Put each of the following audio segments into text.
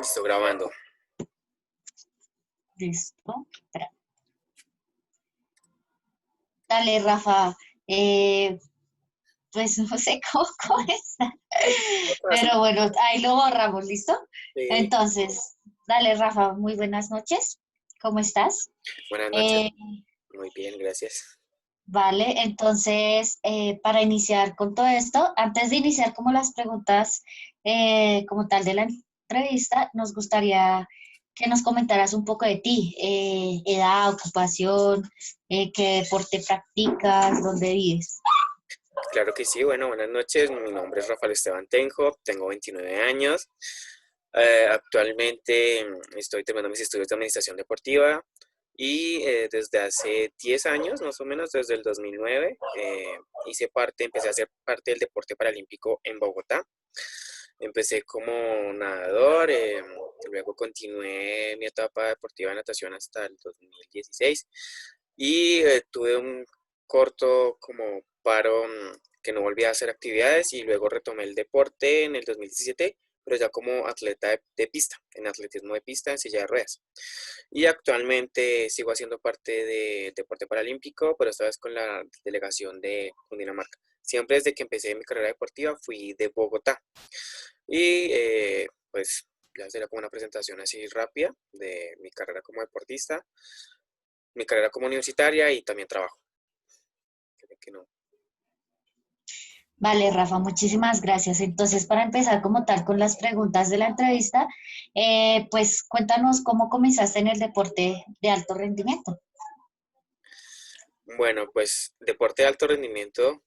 Listo, grabando. Listo. Espera. Dale, Rafa. Eh, pues no sé cómo está. No pasa. Pero bueno, ahí lo borramos, ¿listo? Eh, Entonces, dale, Rafa, muy buenas noches. ¿Cómo estás? Buenas noches. Eh, Muy bien, gracias. vale, entonces, para iniciar con todo esto, antes de iniciar como las preguntas como tal de la entrevista, nos gustaría que nos comentaras un poco de ti, edad, ocupación, qué deporte practicas, dónde vives. Claro que sí. Bueno, buenas noches. Mi nombre es Rafael Esteban Tenjo, tengo 29 años. Actualmente estoy terminando mis estudios de administración deportiva y desde hace 10 años, más o menos, desde el 2009, empecé a hacer parte del deporte paralímpico en Bogotá. Empecé como nadador, luego continué mi etapa deportiva de natación hasta el 2016 y tuve un corto como paro que no volví a hacer actividades y luego retomé el deporte en el 2017, pero ya como atleta de pista, en atletismo de pista en silla de ruedas. Y actualmente sigo haciendo parte de deporte paralímpico, pero esta vez con la delegación de Cundinamarca. Siempre desde que empecé mi carrera deportiva fui de Bogotá. Y pues ya será como una presentación así rápida de mi carrera como deportista, mi carrera como universitaria y también trabajo. Creo que no. Vale, Rafa, muchísimas gracias. Entonces, para empezar como tal con las preguntas de la entrevista, pues cuéntanos cómo comenzaste en el deporte de alto rendimiento. Bueno, pues deporte de alto rendimiento.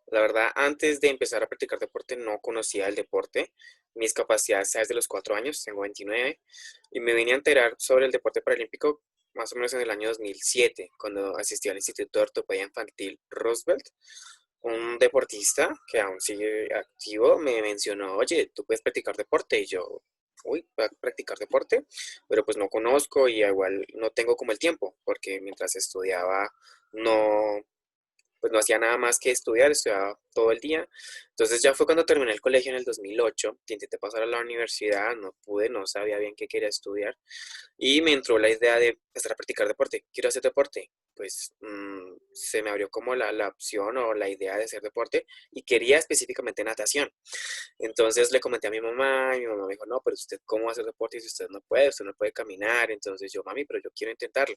La verdad, antes de empezar a practicar deporte no conocía el deporte. Mis capacidades desde los 4 años, tengo 29, y me vine a enterar sobre el deporte paralímpico más o menos en el año 2007, cuando asistí al Instituto de Ortopedia Infantil Roosevelt. Un deportista que aún sigue activo me mencionó, oye, tú puedes practicar deporte, y yo, uy, practicar deporte, pero pues no conozco y igual no tengo como el tiempo, porque mientras estudiaba no, pues no hacía nada más que estudiar, estudiaba todo el día. Entonces ya fue cuando terminé el colegio en el 2008, que intenté pasar a la universidad, no pude, no sabía bien qué quería estudiar y me entró la idea de empezar a practicar deporte. Quiero hacer deporte. Pues se me abrió como la opción o la idea de hacer deporte y quería específicamente natación. Entonces le comenté a mi mamá y mi mamá me dijo, no, pero usted cómo va a hacer deporte si usted no puede caminar. Entonces yo, mami, pero yo quiero intentarlo.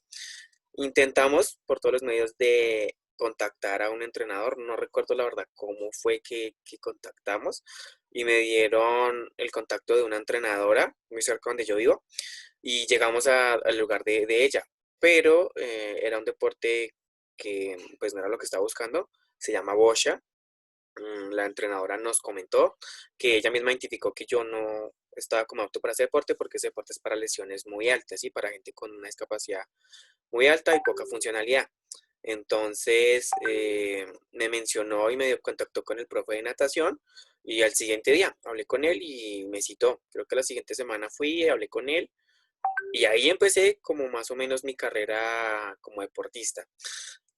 Intentamos por todos los medios de contactar a un entrenador, no recuerdo la verdad cómo fue que contactamos y me dieron el contacto de una entrenadora muy cerca donde yo vivo y llegamos al lugar de ella, pero era un deporte que pues no era lo que estaba buscando, se llama Bosha. La entrenadora nos comentó que ella misma identificó que yo no estaba como apto para ese deporte porque ese deporte es para lesiones muy altas y para gente con una discapacidad muy alta y poca funcionalidad. Entonces me mencionó y me dio contacto con el profe de natación y al siguiente día hablé con él y me citó. Creo que la siguiente semana fui, hablé con él y ahí empecé como más o menos mi carrera como deportista.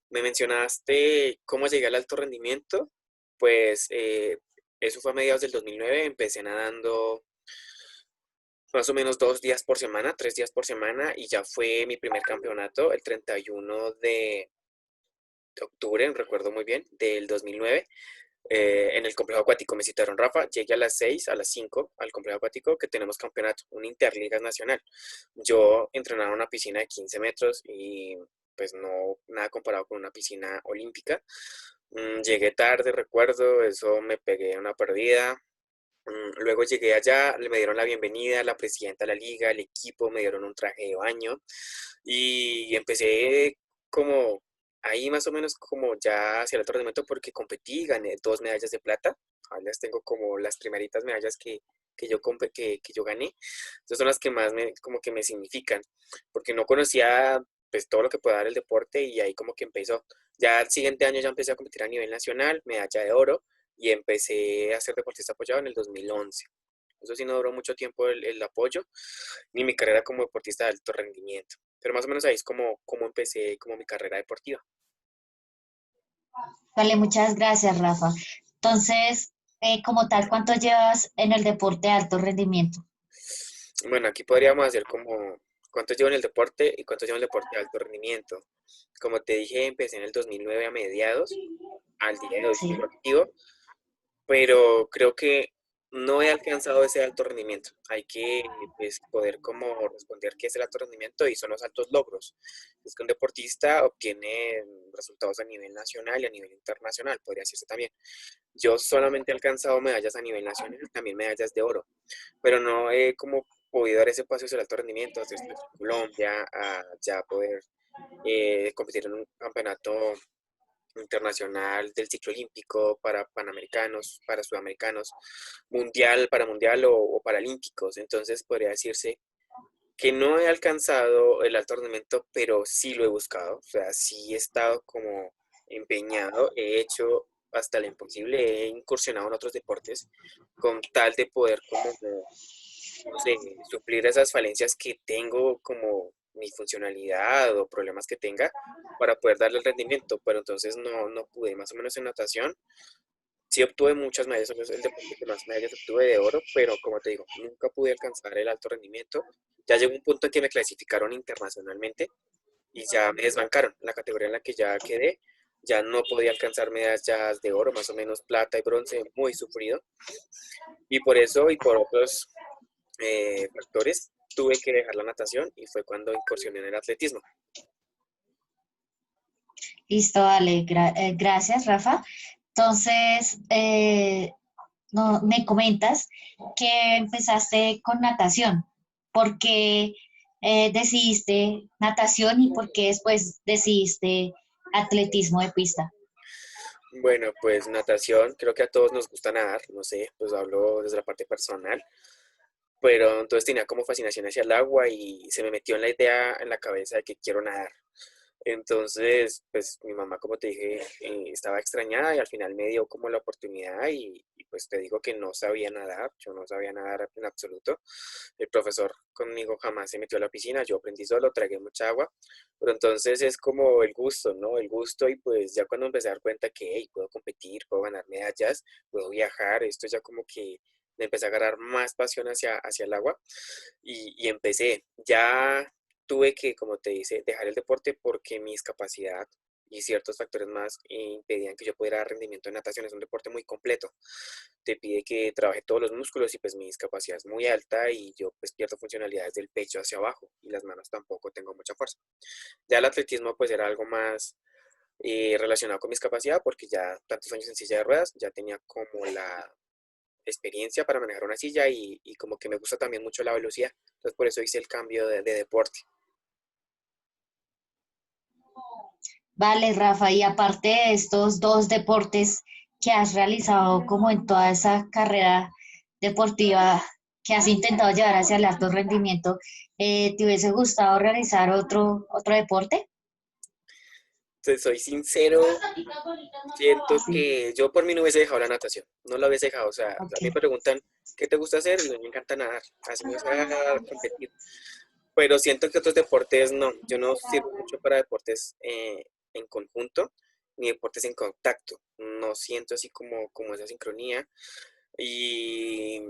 Me mencionaste cómo llegué al alto rendimiento. Pues eso fue a mediados del 2009. Empecé nadando más o menos 2 días por semana, 3 días por semana, y ya fue mi primer campeonato el 31 de octubre, recuerdo muy bien, del 2009. En el complejo acuático me citaron, Rafa, llegué a las 6, a las 5 al complejo acuático que tenemos campeonato, un Interligas Nacional. Yo entrenaba en una piscina de 15 metros y pues no, nada comparado con una piscina olímpica. Llegué tarde, recuerdo, eso me pegué una perdida. Luego llegué allá, me dieron la bienvenida, la presidenta de la liga, el equipo, me dieron un traje de baño y empecé como ahí más o menos como ya hacia el otro rendimiento porque competí, gané 2 medallas de plata. Ahora las tengo como las primeritas medallas que yo gané. Esas son las que más como que me significan, porque no conocía pues todo lo que puede dar el deporte y ahí como que empezó. Ya el siguiente año ya empecé a competir a nivel nacional, medalla de oro y empecé a ser deportista apoyado en el 2011. Eso sí no duró mucho tiempo el apoyo, ni mi carrera como deportista de alto rendimiento. Pero más o menos ahí es como empecé como mi carrera deportiva. Vale, muchas gracias, Rafa. Entonces, como tal, ¿cuánto llevas en el deporte de alto rendimiento? Bueno, aquí podríamos hacer como cuánto llevo en el deporte y cuánto llevo en el deporte de alto rendimiento. Como te dije, empecé en el 2009 a mediados, al día de hoy Sí. sigo activo, pero creo que no he alcanzado ese alto rendimiento. Hay que pues, poder como responder qué es el alto rendimiento y son los altos logros. Es que un deportista obtiene resultados a nivel nacional y a nivel internacional, podría decirse también. Yo solamente he alcanzado medallas a nivel nacional, también medallas de oro, pero no he como podido dar ese paso hacia el alto rendimiento, desde estar en Colombia a ya poder competir en un campeonato internacional del ciclo olímpico para panamericanos, para sudamericanos, mundial, para mundial o paralímpicos. Entonces podría decirse que no he alcanzado el alto rendimiento, pero sí lo he buscado. O sea, sí he estado como empeñado, he hecho hasta lo imposible, he incursionado en otros deportes con tal de poder como no sé, suplir esas falencias que tengo como mi funcionalidad o problemas que tenga para poder darle el rendimiento, pero entonces no pude, más o menos en natación. Sí obtuve muchas medallas, es el deporte que más medallas obtuve de oro, pero como te digo, nunca pude alcanzar el alto rendimiento. Ya llegó un punto en que me clasificaron internacionalmente y ya me desbancaron. La categoría en la que ya quedé, ya no podía alcanzar medallas de oro, más o menos plata y bronce, muy sufrido. Y por eso y por otros factores, tuve que dejar la natación y fue cuando incursioné en el atletismo. Listo, dale. Gracias, Rafa. Entonces, no, me comentas que empezaste con natación. ¿Por qué decidiste natación y por qué después decidiste atletismo de pista? Bueno, pues natación, creo que a todos nos gusta nadar, no sé, pues hablo desde la parte personal, pero entonces tenía como fascinación hacia el agua y se me metió en la idea en la cabeza de que quiero nadar. Entonces, pues mi mamá, como te dije, estaba extrañada y al final me dio como la oportunidad pues te digo que no sabía nadar, yo no sabía nadar en absoluto. El profesor conmigo jamás se metió a la piscina, yo aprendí solo, tragué mucha agua, pero entonces es como el gusto, ¿no? El gusto y pues ya cuando empecé a dar cuenta que hey, puedo competir, puedo ganar medallas, puedo viajar, esto ya como que me empecé a agarrar más pasión hacia el agua y empecé. Ya tuve que, como te dice, dejar el deporte porque mi discapacidad y ciertos factores más impedían que yo pudiera dar rendimiento en natación. Es un deporte muy completo. Te pide que trabaje todos los músculos y pues mi discapacidad es muy alta y yo pues pierdo funcionalidades del pecho hacia abajo y las manos tampoco tengo mucha fuerza. Ya el atletismo pues era algo más relacionado con mi discapacidad porque ya tantos años en silla de ruedas, ya tenía como la experiencia para manejar una silla y como que me gusta también mucho la velocidad. Entonces por eso hice el cambio de deporte. Vale, Rafa, y aparte de estos dos deportes que has realizado como en toda esa carrera deportiva que has intentado llevar hacia el alto rendimiento, ¿te hubiese gustado realizar otro deporte? Te soy sincero, siento que yo por mí no hubiese dejado la natación, no la hubiese dejado. O sea, a Ok. mí me preguntan, ¿qué te gusta hacer? Y a mí me encanta nadar, así no sea competir. Pero siento que otros deportes no, yo no sirvo mucho para deportes en conjunto, ni deportes en contacto. No siento así como esa sincronía. Y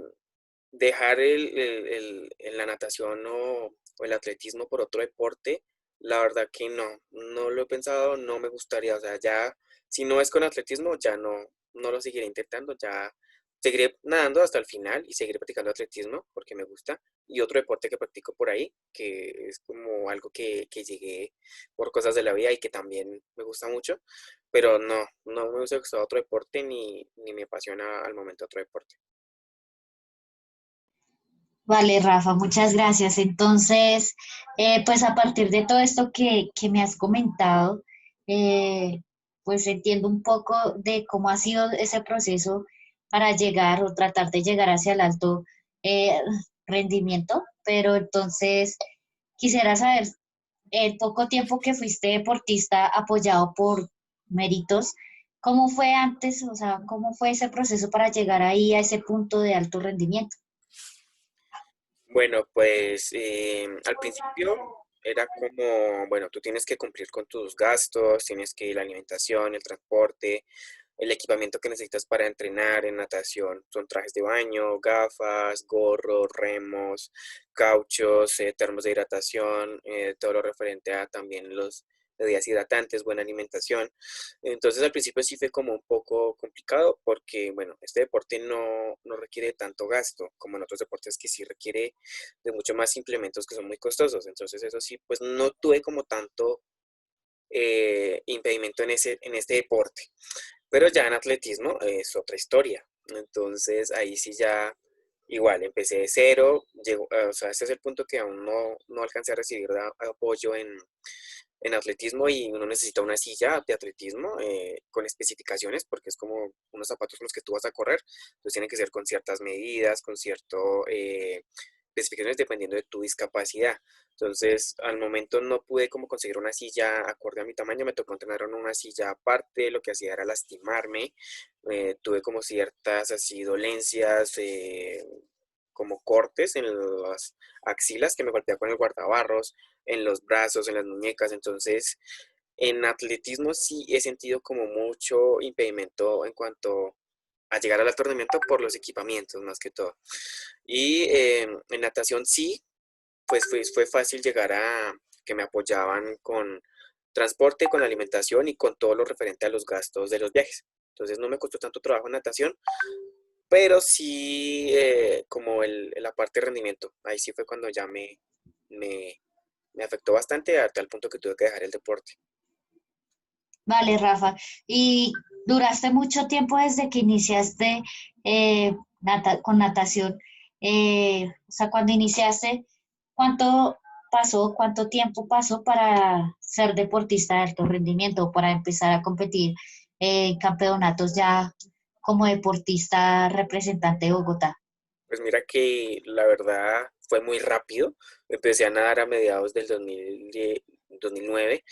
dejar la natación o el atletismo por otro deporte, la verdad que no lo he pensado, no me gustaría, o sea, ya, si no es con atletismo, ya no lo seguiré intentando, ya seguiré nadando hasta el final y seguiré practicando atletismo porque me gusta. Y otro deporte que practico por ahí, que es como algo que llegué por cosas de la vida y que también me gusta mucho, pero no me gusta otro deporte ni me apasiona al momento otro deporte. Vale, Rafa, muchas gracias. Entonces, pues a partir de todo esto que me has comentado, pues entiendo un poco de cómo ha sido ese proceso para llegar o tratar de llegar hacia el alto eh, rendimiento, pero entonces quisiera saber, el poco tiempo que fuiste deportista apoyado por méritos, ¿cómo fue antes? O sea, ¿cómo fue ese proceso para llegar ahí a ese punto de alto rendimiento? Bueno, pues al principio era como, bueno, tú tienes que cumplir con tus gastos, tienes que ir la alimentación, el transporte, el equipamiento que necesitas para entrenar en natación son trajes de baño, gafas, gorros, remos, cauchos, termos de hidratación, todo lo referente a también los bebidas hidratantes, buena alimentación. Entonces al principio sí fue como un poco complicado porque, bueno, este deporte no requiere tanto gasto como en otros deportes que sí requiere de mucho más implementos que son muy costosos. Entonces eso sí, pues no tuve como tanto impedimento en este deporte. Pero ya en atletismo es otra historia. Entonces ahí sí ya igual empecé de cero. O sea, este es el punto que aún no alcancé a recibir apoyo en atletismo y uno necesita una silla de atletismo con especificaciones porque es como unos zapatos con los que tú vas a correr. Entonces tienen que ser con ciertas medidas, con cierto especificaciones dependiendo de tu discapacidad. Entonces, al momento no pude como conseguir una silla acorde a mi tamaño, me tocó entrenar en una silla aparte, lo que hacía era lastimarme, tuve como ciertas así dolencias, como cortes en las axilas que me golpeaba con el guardabarros, en los brazos, en las muñecas, entonces en atletismo sí he sentido como mucho impedimento en cuanto a llegar al alto rendimiento por los equipamientos más que todo. Y en natación sí, pues fue fácil llegar a que me apoyaban con transporte, con alimentación y con todo lo referente a los gastos de los viajes. Entonces no me costó tanto trabajo en natación, pero sí como la parte de rendimiento. Ahí sí fue cuando ya me, me afectó bastante a tal punto que tuve que dejar el deporte. Vale, Rafa. ¿Y duraste mucho tiempo desde que iniciaste con natación? O sea, cuando iniciaste, ¿cuánto pasó, cuánto tiempo pasó para ser deportista de alto rendimiento o para empezar a competir en campeonatos ya como deportista representante de Bogotá? Pues mira que la verdad fue muy rápido. Empecé a nadar a mediados del 2009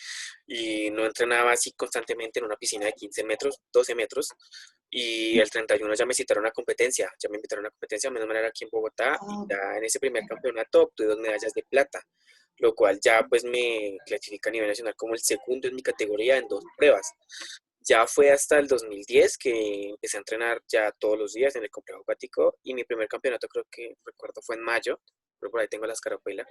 y no entrenaba así constantemente en una piscina de 15 metros, 12 metros. Y el 31 ya me citaron a competencia, ya me invitaron a competencia, menos mal era aquí en Bogotá, y Ah, ya en ese primer campeonato obtuve 2 medallas de plata, lo cual ya pues me clasifica a nivel nacional como el segundo en mi categoría en 2 pruebas. Ya fue hasta el 2010 que empecé a entrenar ya todos los días en el complejo acuático y mi primer campeonato creo que recuerdo fue en mayo, pero por ahí tengo la escarapela,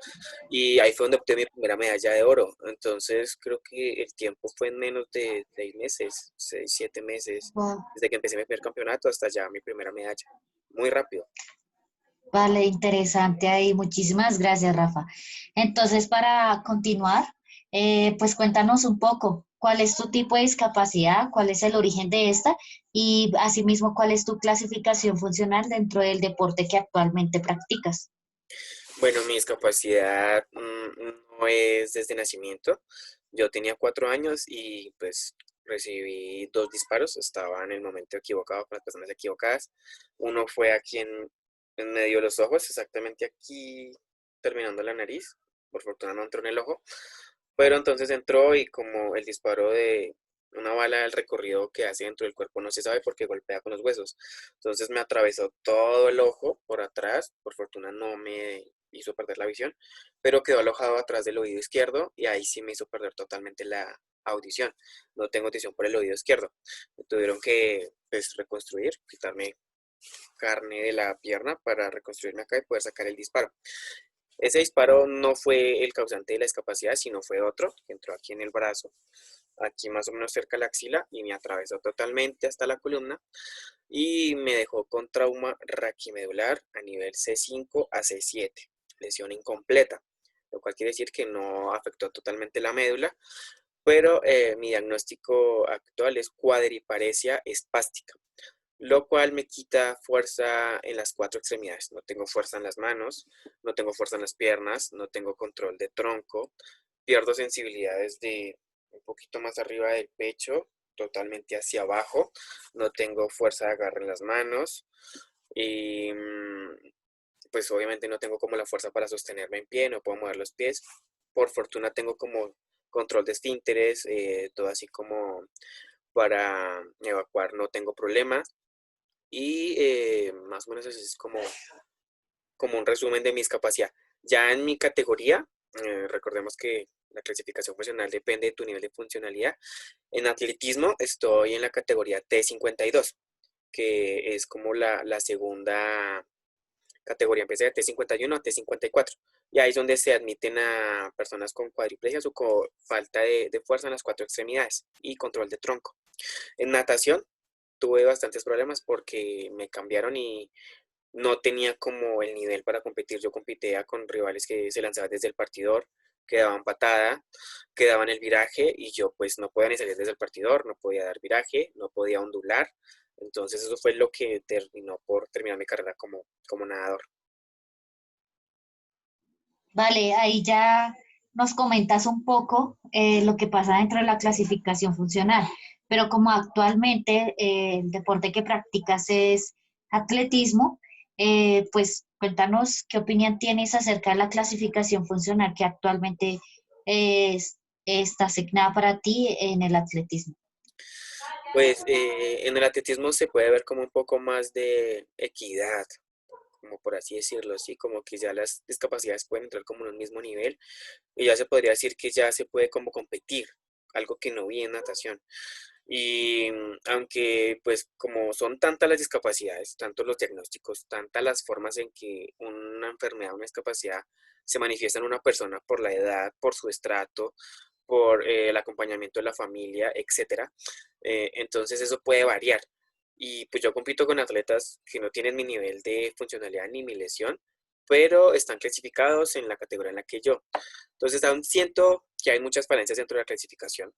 y ahí fue donde obtuve mi primera medalla de oro. Entonces creo que el tiempo fue en menos de 6 meses, 6, 7 meses, wow. desde que empecé mi primer campeonato hasta ya mi primera medalla. Muy rápido. Vale, interesante ahí. Muchísimas gracias, Rafa. Entonces, para continuar, pues cuéntanos un poco cuál es tu tipo de discapacidad, cuál es el origen de esta y asimismo cuál es tu clasificación funcional dentro del deporte que actualmente practicas. Bueno, mi discapacidad no es desde nacimiento. Yo tenía 4 años y pues recibí 2 disparos. Estaba en el momento equivocado con las personas equivocadas. Uno fue aquí en medio de los ojos, exactamente aquí, terminando la nariz. Por fortuna no entró en el ojo. Pero entonces entró y como el disparo de una bala, el recorrido que hace dentro del cuerpo no se sabe porque golpea con los huesos. Entonces me atravesó todo el ojo por atrás. Por fortuna no me hizo perder la visión, pero quedó alojado atrás del oído izquierdo y ahí sí me hizo perder totalmente la audición. No tengo audición por el oído izquierdo. Me tuvieron que pues, reconstruir, quitarme carne de la pierna para reconstruirme acá y poder sacar el disparo. Ese disparo no fue el causante de la discapacidad, sino fue otro que entró aquí en el brazo, aquí más o menos cerca de la axila y me atravesó totalmente hasta la columna y me dejó con trauma raquimedular a nivel C5 a C7, lesión incompleta, lo cual quiere decir que no afectó totalmente la médula, pero mi diagnóstico actual es cuadriparesia espástica, lo cual me quita fuerza en las 4 extremidades. No tengo fuerza en las manos, no tengo fuerza en las piernas, no tengo control de tronco, pierdo sensibilidades de un poquito más arriba del pecho, totalmente hacia abajo, no tengo fuerza de agarre en las manos y pues obviamente no tengo como la fuerza para sostenerme en pie, no puedo mover los pies. Por fortuna tengo como control de esfínteres, todo así como para evacuar no tengo problemas y más o menos eso es como un resumen de mi discapacidad. Ya en mi categoría, recordemos que La clasificación funcional depende de tu nivel de funcionalidad. En atletismo estoy en la categoría T52, que es como la segunda categoría, empieza de T51 a T54. Y ahí es donde se admiten a personas con cuadriplesias o con falta de fuerza en las cuatro extremidades y control de tronco. En natación tuve bastantes problemas porque me cambiaron y no tenía como el nivel para competir. Yo competía con rivales que se lanzaban desde el partidor, que daban patada, que daban el viraje y yo pues no podía ni salir desde el partidor, no podía dar viraje, no podía ondular. Entonces eso fue lo que terminó por terminar mi carrera como nadador. Vale, ahí ya nos comentas un poco lo que pasa dentro de la clasificación funcional, pero como actualmente el deporte que practicas es atletismo, pues cuéntanos qué opinión tienes acerca de la clasificación funcional que actualmente está asignada para ti en el atletismo. Pues en el atletismo se puede ver como un poco más de equidad, como por así decirlo, así como que ya las discapacidades pueden entrar como en un mismo nivel y ya se podría decir que ya se puede como competir, algo que no vi en natación. Y aunque pues como son tantas las discapacidades, tantos los diagnósticos, tantas las formas en que una enfermedad, una discapacidad se manifiesta en una persona por la edad, por su estrato, por el acompañamiento de la familia, etcétera, entonces eso puede variar. Y pues yo compito con atletas que no tienen mi nivel de funcionalidad ni mi lesión, pero están clasificados en la categoría en la que yo. Entonces aún siento que hay muchas falencias dentro de la clasificación,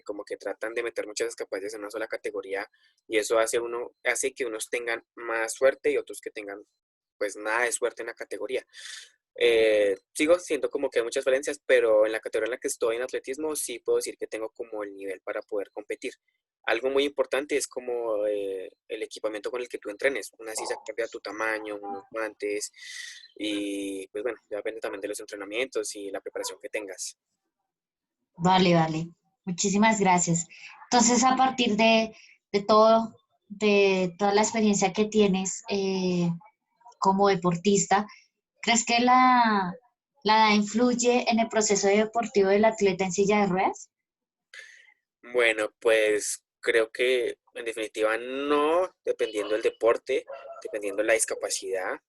como que tratan de meter muchas discapacidades en una sola categoría y eso hace que unos tengan más suerte y otros que tengan pues nada de suerte en la categoría. Sigo siento como que hay muchas falencias, pero en la categoría en la que estoy en atletismo sí puedo decir que tengo como el nivel para poder competir. Algo muy importante es como el equipamiento con el que tú entrenes. Una silla que cambia tu tamaño, unos guantes y pues bueno, ya depende también de los entrenamientos y la preparación que tengas. Vale, vale. Muchísimas gracias. Entonces, a partir de todo, de toda la experiencia que tienes como deportista, ¿crees que la edad influye en el proceso deportivo del atleta en silla de ruedas? Bueno, pues creo que en definitiva no, dependiendo del deporte, dependiendo de la discapacidad.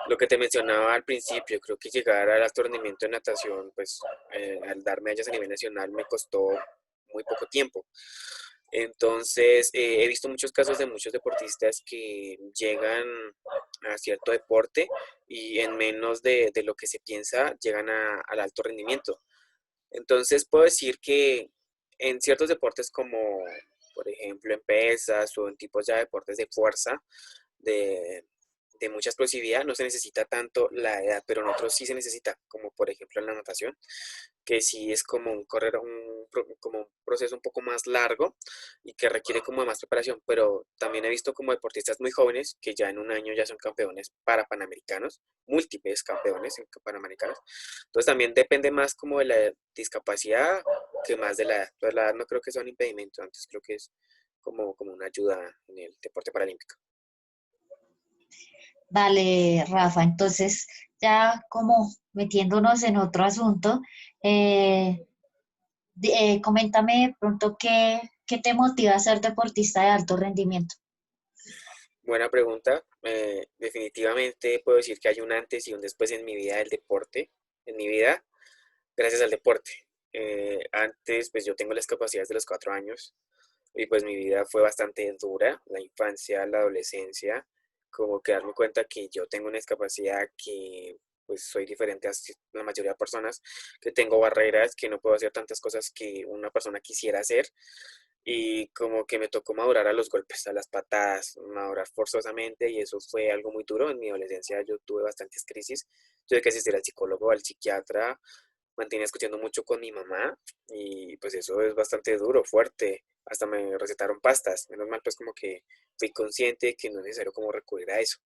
Lo que te mencionaba al principio, creo que llegar al alto rendimiento en natación, pues al dar medallas a nivel nacional me costó muy poco tiempo. Entonces, he visto muchos casos de muchos deportistas que llegan a cierto deporte y en menos de lo que se piensa llegan al alto rendimiento. Entonces puedo decir que en ciertos deportes como, por ejemplo, en pesas o en tipos ya de deportes de fuerza, de, de mucha explosividad, no se necesita tanto la edad, pero en otros sí se necesita, como por ejemplo en la natación, que sí es como como un proceso un poco más largo y que requiere como de más preparación, pero también he visto como deportistas muy jóvenes que ya en un año ya son campeones para panamericanos, múltiples campeones en panamericanos. Entonces también depende más como de la discapacidad que más de la edad. Entonces la edad no creo que sea un impedimento, antes creo que es como una ayuda en el deporte paralímpico. Vale, Rafa. Entonces, ya como metiéndonos en otro asunto, eh, coméntame de pronto qué te motiva a ser deportista de alto rendimiento. Buena pregunta. Definitivamente puedo decir que hay un antes y un después en mi vida del deporte, en mi vida, gracias al deporte. Antes, pues yo tengo las capacidades de los 4 años y pues mi vida fue bastante dura, la infancia, la adolescencia, como que darme cuenta que yo tengo una discapacidad que pues soy diferente a la mayoría de personas, que tengo barreras, que no puedo hacer tantas cosas que una persona quisiera hacer y como que me tocó madurar a los golpes, a las patadas, madurar forzosamente y eso fue algo muy duro. En mi adolescencia yo tuve bastantes crisis, tuve que asistir al psicólogo, al psiquiatra, mantenía escuchando mucho con mi mamá y pues eso es bastante duro, fuerte. Hasta me recetaron pastas. Menos mal pues como que fui consciente que no es necesario como recurrir a eso.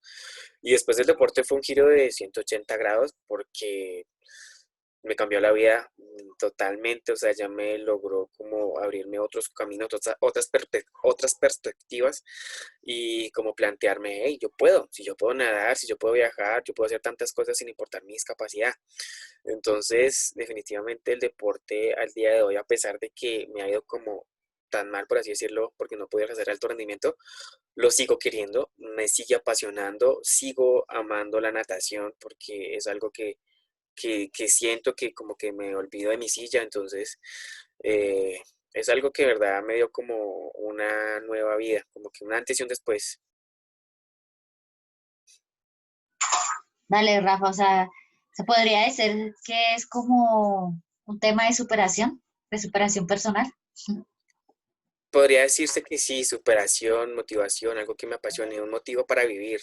Y después del deporte fue un giro de 180 grados porque me cambió la vida totalmente, o sea, ya me logró como abrirme otros caminos, otras perspectivas y como plantearme, hey, yo puedo, si yo puedo nadar, si yo puedo viajar, yo puedo hacer tantas cosas sin importar mi discapacidad. Entonces, definitivamente el deporte al día de hoy, a pesar de que me ha ido como tan mal, por así decirlo, porque no podía hacer alto rendimiento, lo sigo queriendo, me sigue apasionando, sigo amando la natación porque es algo que siento que como que me olvido de mi silla, entonces eh, es algo que de verdad me dio como una nueva vida, como que un antes y un después. Dale, Rafa, o sea, se podría decir que es como un tema de superación personal. Podría decirse que sí, superación, motivación, algo que me apasione, un motivo para vivir,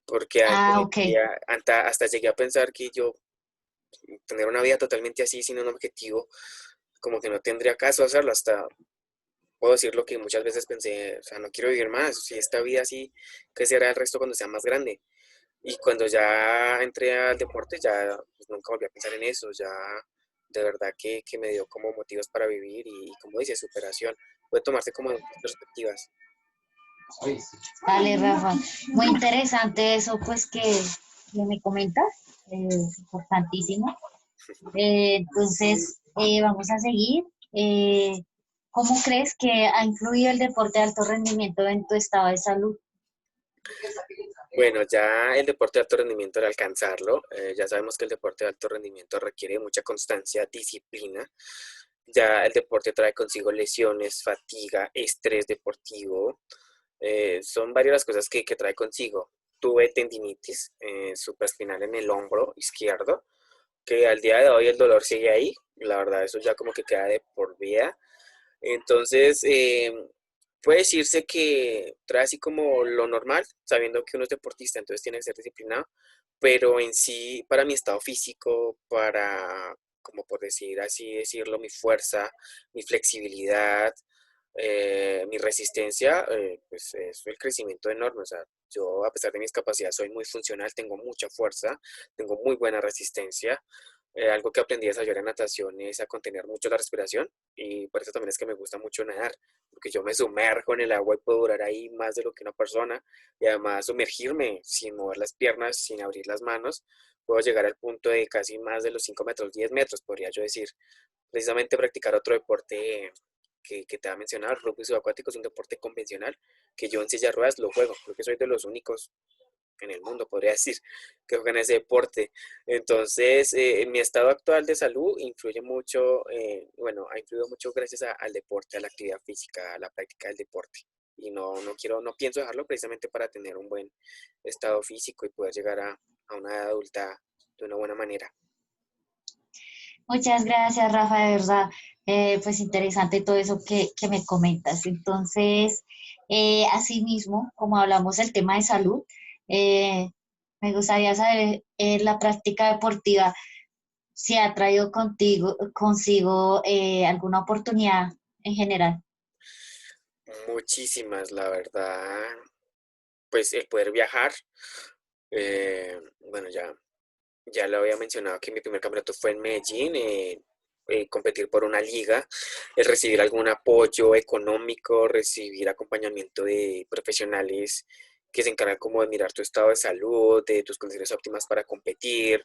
porque Ah, hoy ok. en día hasta llegué a pensar que yo tener una vida totalmente así, sin un objetivo, como que no tendría caso hacerlo, hasta puedo decir lo que muchas veces pensé, o sea, no quiero vivir más, si esta vida así, ¿qué será el resto cuando sea más grande? Y cuando ya entré al deporte, ya pues, nunca volví a pensar en eso, ya de verdad que me dio como motivos para vivir y como dice, superación, puede tomarse como en muchas perspectivas. Dale, Rafa. Muy interesante eso, pues, que me comentas. Importantísimo. Entonces, vamos a seguir. ¿Cómo crees que ha influido el deporte de alto rendimiento en tu estado de salud? Bueno, ya el deporte de alto rendimiento al alcanzarlo, ya sabemos que el deporte de alto rendimiento requiere mucha constancia, disciplina. Ya el deporte trae consigo lesiones, fatiga, estrés deportivo. Son varias las cosas que trae consigo. Tuve tendinitis supraespinal en el hombro izquierdo, que al día de hoy el dolor sigue ahí. La verdad, eso ya como que queda de por vida. Entonces, puede decirse que trae así como lo normal, sabiendo que uno es deportista, entonces tiene que ser disciplinado, pero en sí, para mi estado físico, para, como por decir así decirlo, mi fuerza, mi flexibilidad, mi resistencia, pues es el crecimiento enorme. O sea, yo a pesar de mis capacidades soy muy funcional, tengo mucha fuerza, tengo muy buena resistencia. Algo que aprendí a desarrollar en natación es a contener mucho la respiración y por eso también es que me gusta mucho nadar, porque yo me sumerjo en el agua y puedo durar ahí más de lo que una persona y además sumergirme sin mover las piernas, sin abrir las manos, puedo llegar al punto de casi más de los 5 metros, 10 metros, podría yo decir. Precisamente practicar otro deporte que te ha mencionado, el rugby subacuático es un deporte convencional que yo en silla de ruedas lo juego, creo que soy de los únicos en el mundo, podría decir, que juegan ese deporte. Entonces, en mi estado actual de salud influye mucho, bueno, ha influido mucho gracias al deporte, a la actividad física, a la práctica del deporte. Y no quiero, no pienso dejarlo precisamente para tener un buen estado físico y poder llegar a una edad adulta de una buena manera. Muchas gracias, Rafa, de verdad. Pues interesante todo eso que me comentas. Entonces, asimismo, como hablamos del tema de salud, eh, me gustaría saber la práctica deportiva, si ha traído consigo alguna oportunidad en general. Muchísimas, la verdad, pues el poder viajar, bueno, ya lo había mencionado que mi primer campeonato fue en Medellín, competir por una liga, el recibir algún apoyo económico, recibir acompañamiento de profesionales que se encargan como de mirar tu estado de salud, de tus condiciones óptimas para competir,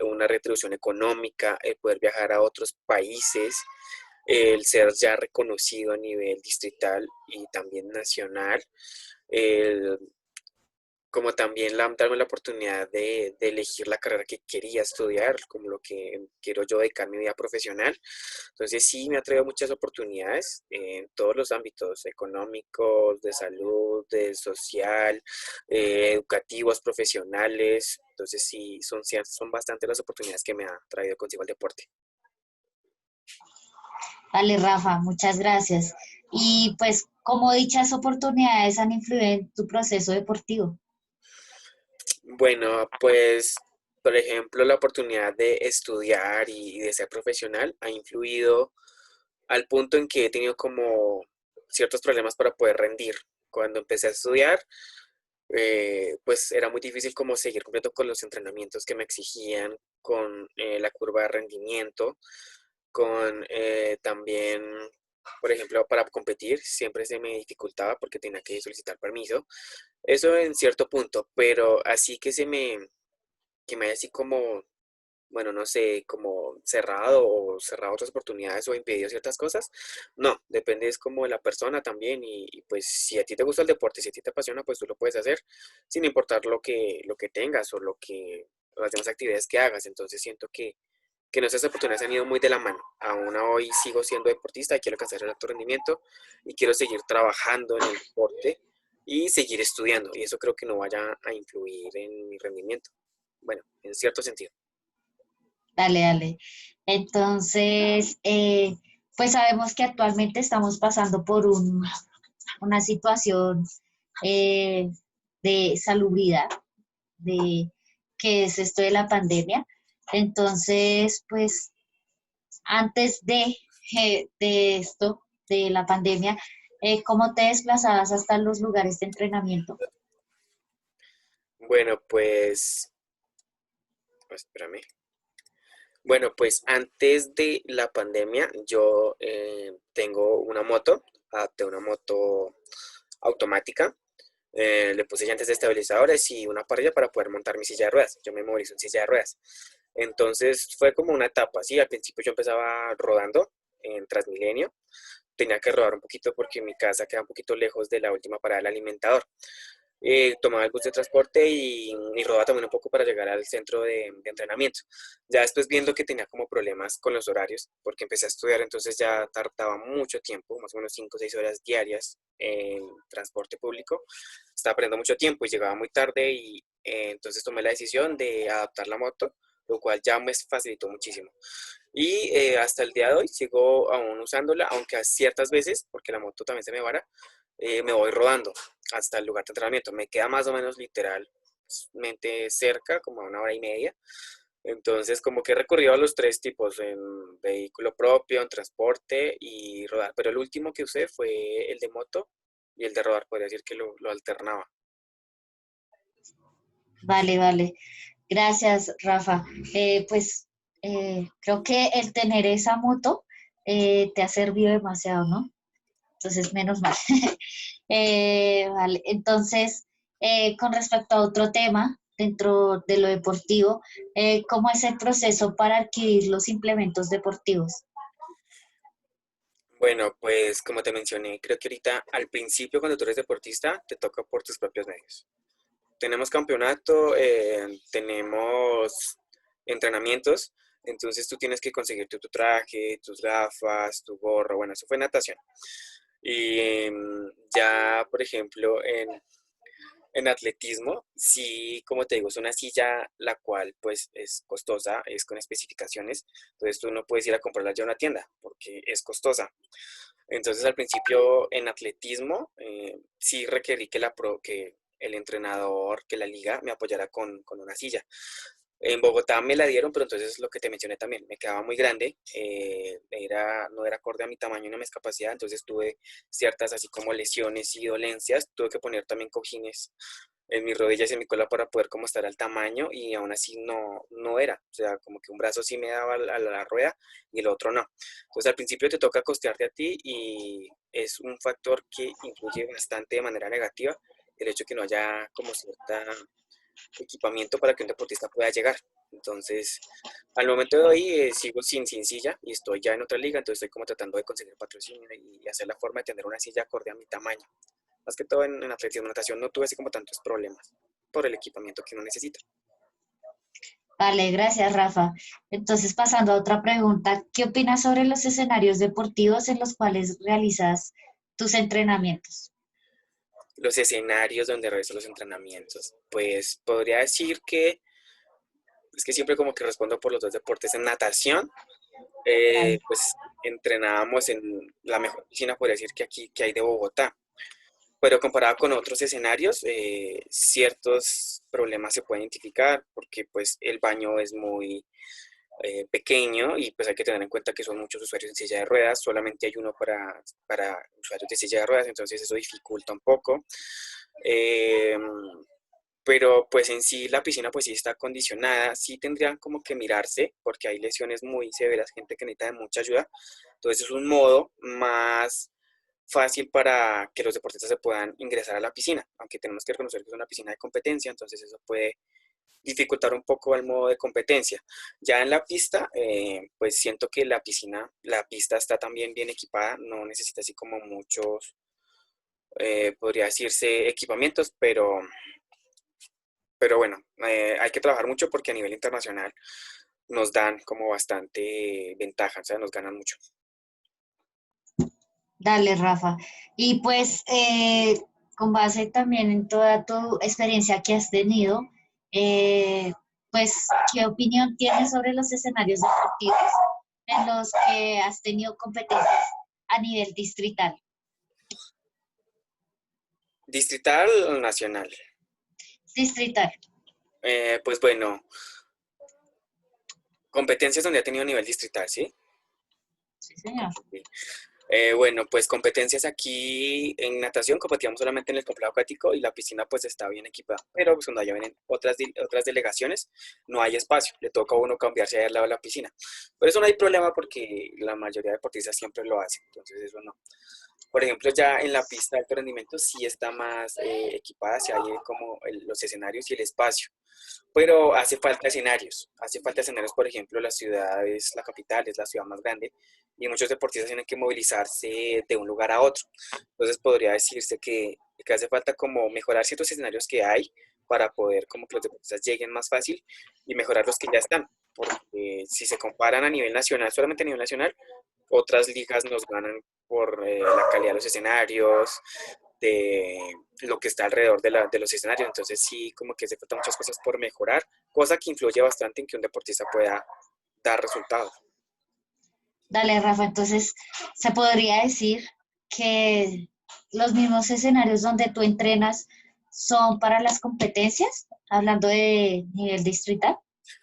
una retribución económica, el poder viajar a otros países, el ser ya reconocido a nivel distrital y también nacional, el como también darme la oportunidad de elegir la carrera que quería estudiar, como lo que quiero yo dedicar mi vida profesional. Entonces sí me ha traído muchas oportunidades en todos los ámbitos, económicos, de salud, de social, educativos, profesionales. Entonces sí, son bastante las oportunidades que me ha traído consigo el deporte. Vale, Rafa, muchas gracias. Y pues, ¿cómo dichas oportunidades han influido en tu proceso deportivo? Bueno, pues, por ejemplo, la oportunidad de estudiar y de ser profesional ha influido al punto en que he tenido como ciertos problemas para poder rendir. Cuando empecé a estudiar, pues era muy difícil como seguir completo con los entrenamientos que me exigían, con la curva de rendimiento, con también, por ejemplo, para competir siempre se me dificultaba porque tenía que solicitar permiso. Eso en cierto punto, pero así que me haya así como, bueno, no sé, como cerrado o cerrado otras oportunidades o impedido ciertas cosas. No, depende es como de la persona también y, pues si a ti te gusta el deporte, si a ti te apasiona, pues tú lo puedes hacer sin importar lo que tengas o lo que las demás actividades que hagas. Entonces siento que nuestras oportunidades han ido muy de la mano. Aún hoy sigo siendo deportista y quiero alcanzar el alto rendimiento y quiero seguir trabajando en el deporte y seguir estudiando. Y eso creo que no vaya a influir en mi rendimiento. Bueno, en cierto sentido. Dale, dale. Entonces, pues sabemos que actualmente estamos pasando por una situación eh, de salubridad, de que es esto de la pandemia. Entonces, pues antes de esto, de la pandemia, ¿cómo te desplazabas hasta los lugares de entrenamiento? Bueno, espérame. Bueno, pues antes de la pandemia yo tengo una moto, adapté una moto automática, le puse llantas estabilizadores y una parrilla para poder montar mi silla de ruedas. Yo me movilizo en silla de ruedas. Entonces fue como una etapa, sí, al principio yo empezaba rodando en Transmilenio, tenía que rodar un poquito porque mi casa queda un poquito lejos de la última parada del alimentador. Tomaba el bus de transporte y rodaba también un poco para llegar al centro de entrenamiento. Ya después viendo que tenía como problemas con los horarios, porque empecé a estudiar, entonces ya tardaba mucho tiempo, más o menos 5 o 6 horas diarias en transporte público. Estaba perdiendo mucho tiempo y llegaba muy tarde y entonces tomé la decisión de adaptar la moto, lo cual ya me facilitó muchísimo. Y hasta el día de hoy sigo aún usándola, aunque a ciertas veces, porque la moto también se me vara, me voy rodando hasta el lugar de entrenamiento. Me queda más o menos literalmente cerca, como a una hora y media. Entonces, como que he recurrido a los tres tipos, en vehículo propio, en transporte y rodar. Pero el último que usé fue el de moto y el de rodar, podría decir que lo alternaba. Vale, vale. Gracias, Rafa. Pues creo que el tener esa moto te ha servido demasiado, ¿no? Entonces, menos mal. Vale, entonces, con respecto a otro tema, dentro de lo deportivo, ¿cómo es el proceso para adquirir los implementos deportivos? Bueno, pues como te mencioné, creo que ahorita al principio cuando tú eres deportista te toca por tus propios medios. Tenemos campeonato, tenemos entrenamientos, entonces tú tienes que conseguirte tu traje, tus gafas, tu gorro, bueno, eso fue natación. Y ya, por ejemplo, en atletismo, sí, como te digo, es una silla la cual pues es costosa, es con especificaciones, entonces tú no puedes ir a comprarla ya a una tienda porque es costosa. Entonces al principio en atletismo sí requerí que el entrenador, que la liga me apoyara con una silla. En Bogotá me la dieron, pero entonces lo que te mencioné también, me quedaba muy grande, no era acorde a mi tamaño ni a mi capacidad, entonces tuve ciertas así como lesiones y dolencias, tuve que poner también cojines en mis rodillas y en mi cola para poder como estar al tamaño y aún así no era, o sea, como que un brazo sí me daba a la rueda y el otro no. Entonces al principio te toca costearte a ti y es un factor que influye bastante de manera negativa el hecho de que no haya como cierta equipamiento para que un deportista pueda llegar. Entonces, al momento de hoy sigo sin silla y estoy ya en otra liga, entonces estoy como tratando de conseguir patrocinio y hacer la forma de tener una silla acorde a mi tamaño. Más que todo en atletismo, natación no tuve así como tantos problemas por el equipamiento que uno necesita. Vale, gracias, Rafa. Entonces, pasando a otra pregunta, ¿qué opinas sobre los escenarios deportivos en los cuales realizas tus entrenamientos? Los escenarios donde realizo los entrenamientos, pues podría decir que es que siempre como que respondo por los dos deportes. En natación, Vale. pues entrenábamos en la mejor piscina, podría decir que aquí que hay de Bogotá. Pero comparado con otros escenarios, ciertos problemas se pueden identificar porque pues el baño es muy pequeño y pues hay que tener en cuenta que son muchos usuarios en silla de ruedas, solamente hay uno para usuarios de silla de ruedas, entonces eso dificulta un poco. Eh, pero pues en sí la piscina pues sí está acondicionada, sí tendrían como que mirarse porque hay lesiones muy severas, gente que necesita de mucha ayuda, entonces es un modo más fácil para que los deportistas se puedan ingresar a la piscina, aunque tenemos que reconocer que es una piscina de competencia, entonces eso puede dificultar un poco el modo de competencia. Ya en la pista, pues siento que la pista está también bien equipada, no necesita así como muchos, podría decirse, equipamientos, pero bueno, hay que trabajar mucho porque a nivel internacional nos dan como bastante ventaja, o sea, nos ganan mucho. Dale, Rafa. Y pues, con base también en toda tu experiencia que has tenido, eh, pues, ¿qué opinión tienes sobre los escenarios deportivos en los que has tenido competencias a nivel distrital? Distrital o nacional. Distrital, Pues bueno, competencias donde ha tenido nivel distrital, ¿sí? sí, señor. Sí. Bueno, pues competencias aquí en natación competíamos solamente en el complejo acuático y la piscina pues está bien equipada, pero pues cuando ya vienen otras delegaciones no hay espacio, le toca a uno cambiarse ahí al lado de la piscina. Pero eso no hay problema porque la mayoría de deportistas siempre lo hacen, entonces eso no. Por ejemplo, ya en la pista de alto rendimiento sí está más equipada, sí hay como los escenarios y el espacio, pero hace falta escenarios, por ejemplo, la ciudad es la capital, es la ciudad más grande, y muchos deportistas tienen que movilizarse de un lugar a otro. Entonces podría decirse que hace falta como mejorar ciertos escenarios que hay para poder como que los deportistas lleguen más fácil y mejorar los que ya están, porque si se comparan a nivel nacional, solamente a nivel nacional, otras ligas nos ganan por la calidad de los escenarios, de lo que está alrededor de los escenarios. Entonces sí, como que se faltan muchas cosas por mejorar, cosa que influye bastante en que un deportista pueda dar resultados. Dale, Rafa. Entonces, se podría decir que los mismos escenarios donde tú entrenas son para las competencias, hablando de nivel distrital.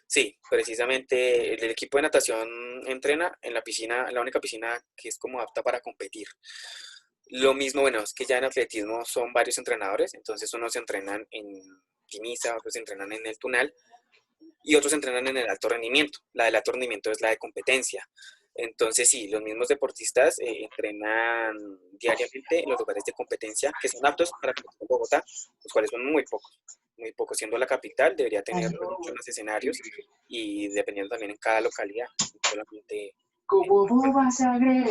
Sí, precisamente el equipo de natación entrena en la piscina, en la única piscina que es como apta para competir. Lo mismo, bueno, es que ya en atletismo son varios entrenadores, entonces unos entrenan en Timisa, otros entrenan en el Tunal y otros entrenan en el alto rendimiento. La del alto rendimiento es la de competencia. Entonces, sí, los mismos deportistas entrenan diariamente en los lugares de competencia que son aptos para competir en Bogotá, los cuales son muy pocos. Siendo la capital, debería tener Dale. pues, muchos más escenarios y dependiendo también en cada localidad, no solamente ¿Cómo tú vas a creer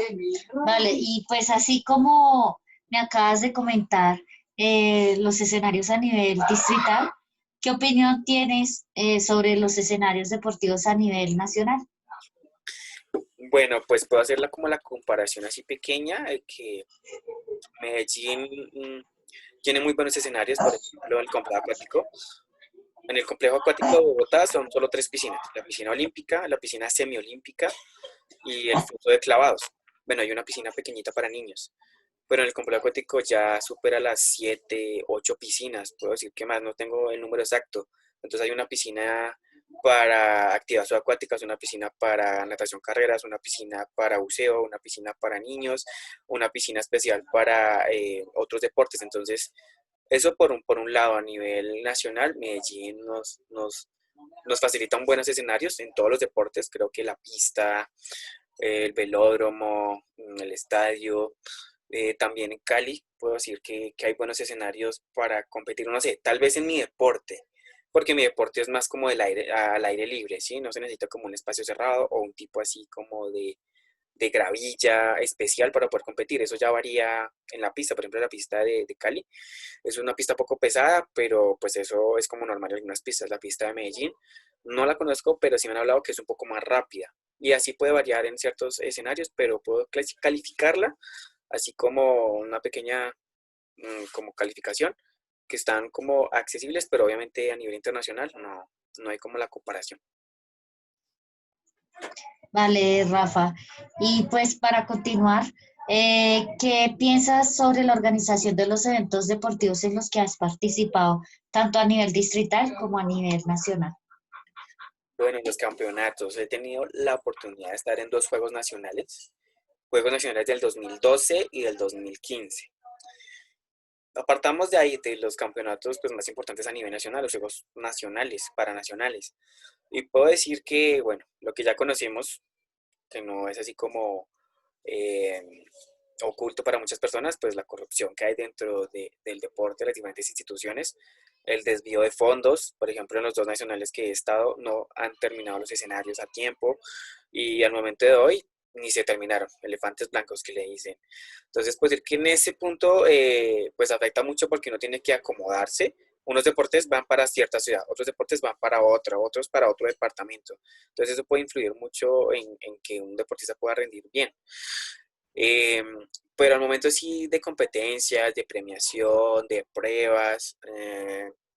Vale, y pues así como me acabas de comentar los escenarios a nivel distrital, ¿qué opinión tienes sobre los escenarios deportivos a nivel nacional? bueno, pues puedo hacerla como la comparación así pequeña, que Medellín tiene muy buenos escenarios, por ejemplo, el complejo acuático. En el complejo acuático de Bogotá son solo tres piscinas, la piscina olímpica, la piscina semiolímpica y el foso de clavados. Bueno, hay una piscina pequeñita para niños, pero en el complejo acuático ya supera las 7, 8 piscinas, puedo decir que más, no tengo el número exacto. Entonces hay una piscina para actividad subacuática, una piscina para natación carreras, una piscina para buceo, una piscina para niños, una piscina especial para otros deportes. Entonces, eso por un lado, a nivel nacional, Medellín nos facilita un buenos escenarios en todos los deportes. Creo que la pista, el velódromo, el estadio, también en Cali, puedo decir que hay buenos escenarios para competir, no sé, tal vez en mi deporte, porque mi deporte es más como al aire libre, ¿sí? No se necesita como un espacio cerrado o un tipo así como de gravilla especial para poder competir. Eso ya varía en la pista, por ejemplo, la pista de Cali es una pista poco pesada, pero pues eso es como normal en algunas pistas. La pista de Medellín no la conozco, pero sí me han hablado que es un poco más rápida. Y así puede variar en ciertos escenarios, pero puedo calificarla así como una pequeña como calificación, que están como accesibles, pero obviamente a nivel internacional no hay como la comparación. Vale, Rafa. Y pues para continuar, ¿qué piensas sobre la organización de los eventos deportivos en los que has participado, tanto a nivel distrital como a nivel nacional? Bueno, en los campeonatos he tenido la oportunidad de estar en dos Juegos Nacionales del 2012 y del 2015. apartamos de ahí de los campeonatos pues, más importantes a nivel nacional, los juegos nacionales, paranacionales. Y puedo decir que, bueno, lo que ya conocimos, que no es así como eh, oculto para muchas personas, pues la corrupción que hay dentro del deporte, las diferentes instituciones, el desvío de fondos, por ejemplo, en los dos nacionales que he estado, no han terminado los escenarios a tiempo y al momento de hoy ni se terminaron, elefantes blancos que le dicen. Entonces, pues decir que en ese punto, pues afecta mucho porque uno tiene que acomodarse. Unos deportes van para cierta ciudad, otros deportes van para otra, otros para otro departamento. Entonces, eso puede influir mucho en que un deportista pueda rendir bien. Eh, pero al momento sí de competencias, de premiación, de pruebas,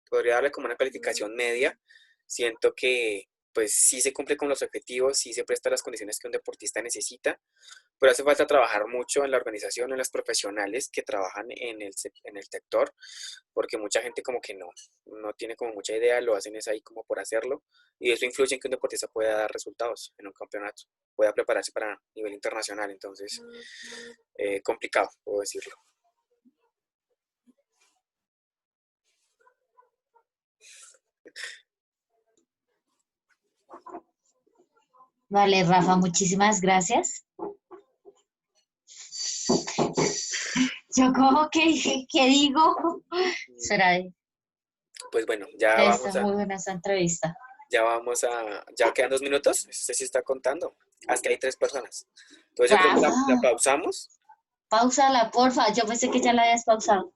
podría darle como una calificación media. Siento que pues sí se cumple con los objetivos, sí se presta las condiciones que un deportista necesita, pero hace falta trabajar mucho en la organización, en los profesionales que trabajan en el sector, porque mucha gente como que no tiene como mucha idea, lo hacen es ahí como por hacerlo, y eso influye en que un deportista pueda dar resultados en un campeonato, pueda prepararse para nivel internacional, entonces complicado, puedo decirlo. Vale, Rafa, muchísimas gracias. Yo como que, ¿qué digo? Será Pues bueno, de esta muy buena esta entrevista. ya quedan 2 minutos, este sí está contando, hasta que hay 3 personas. Entonces yo creo que Rafa, la pausamos. pausala, porfa. Yo pensé que ya la habías pausado.